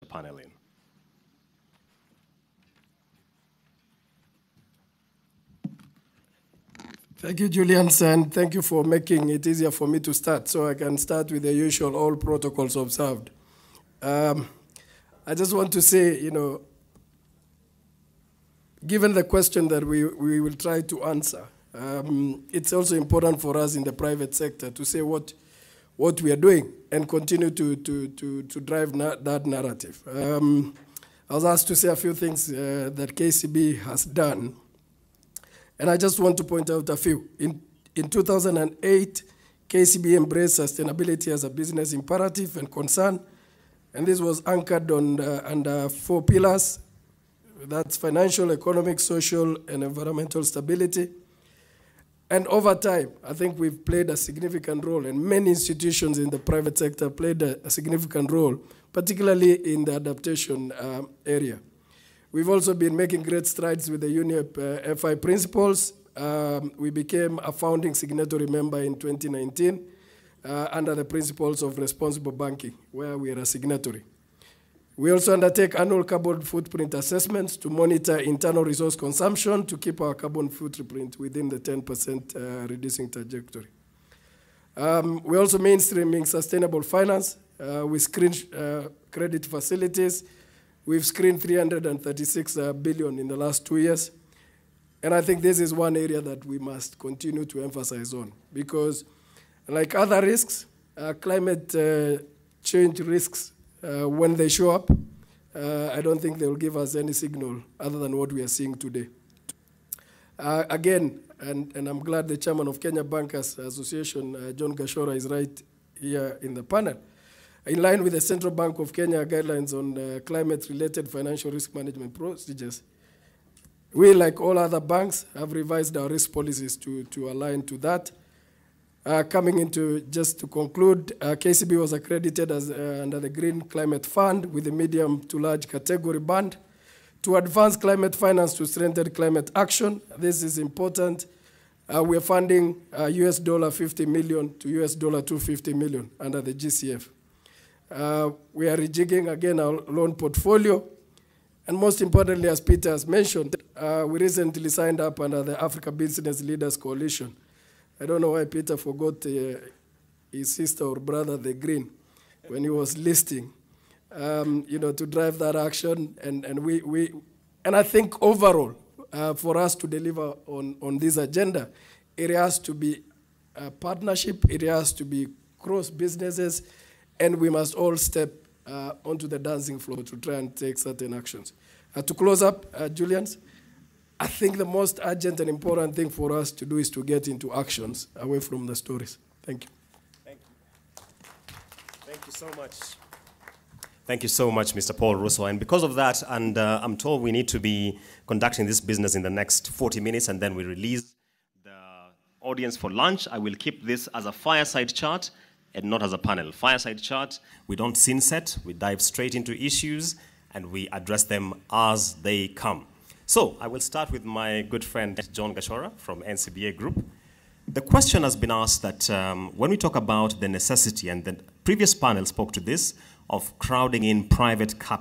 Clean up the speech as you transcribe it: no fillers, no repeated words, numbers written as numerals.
panel in. Thank you, Julian, and thank you for making it easier for me to start, so I can start with the usual all protocols observed. I just want to say, given the question that we will try to answer, it's also important for us in the private sector to say what we are doing and continue to drive that narrative. I was asked to say a few things that KCB has done, and I just want to point out a few. In 2008, KCB embraced sustainability as a business imperative and concern, and this was anchored on under 4 pillars. That's financial, economic, social, and environmental stability. And over time, I think we've played a significant role, and many institutions in the private sector played a significant role, particularly in the adaptation area. We've also been making great strides with the UNEP FI principles. We became a founding signatory member in 2019 under the principles of responsible banking, where we are a signatory. We also undertake annual carbon footprint assessments to monitor internal resource consumption to keep our carbon footprint within the 10% reducing trajectory. We're also mainstreaming sustainable finance. We screen credit facilities. We've screened 336 billion in the last 2 years. And I think this is one area that we must continue to emphasize on, because like other risks, climate change risks, when they show up, I don't think they will give us any signal other than what we are seeing today. Again, and I'm glad the chairman of Kenya Bankers Association, John Gashora, is right here in the panel. In line with the Central Bank of Kenya guidelines on climate-related financial risk management procedures, we, like all other banks, have revised our risk policies to align to that. Just to conclude, KCB was accredited as under the Green Climate Fund with the medium to large category band to advance climate finance to strengthen climate action. This is important. We are funding US $50 million to US $250 million under the GCF. We are rejigging again our loan portfolio. And most importantly, as Peter has mentioned, we recently signed up under the Africa Business Leaders Coalition. I don't know why Peter forgot his sister or brother, the Green, when he was listing, to drive that action. And I think overall, for us to deliver on this agenda, it has to be a partnership, it has to be cross businesses, and we must all step onto the dancing floor to try and take certain actions. To close up, Julians, I think the most urgent and important thing for us to do is to get into actions away from the stories. Thank you. Thank you. Thank you so much. Thank you so much, Mr. Paul Russo. And because of that, and I'm told we need to be conducting this business in the next 40 minutes, and then we release the audience for lunch. I will keep this as a fireside chat and not as a panel. Fireside chat, we don't scene set, we dive straight into issues, and we address them as they come. So I will start with my good friend, John Gashora from NCBA Group. The question has been asked that when we talk about the necessity, and the previous panel spoke to this, of crowding in private capital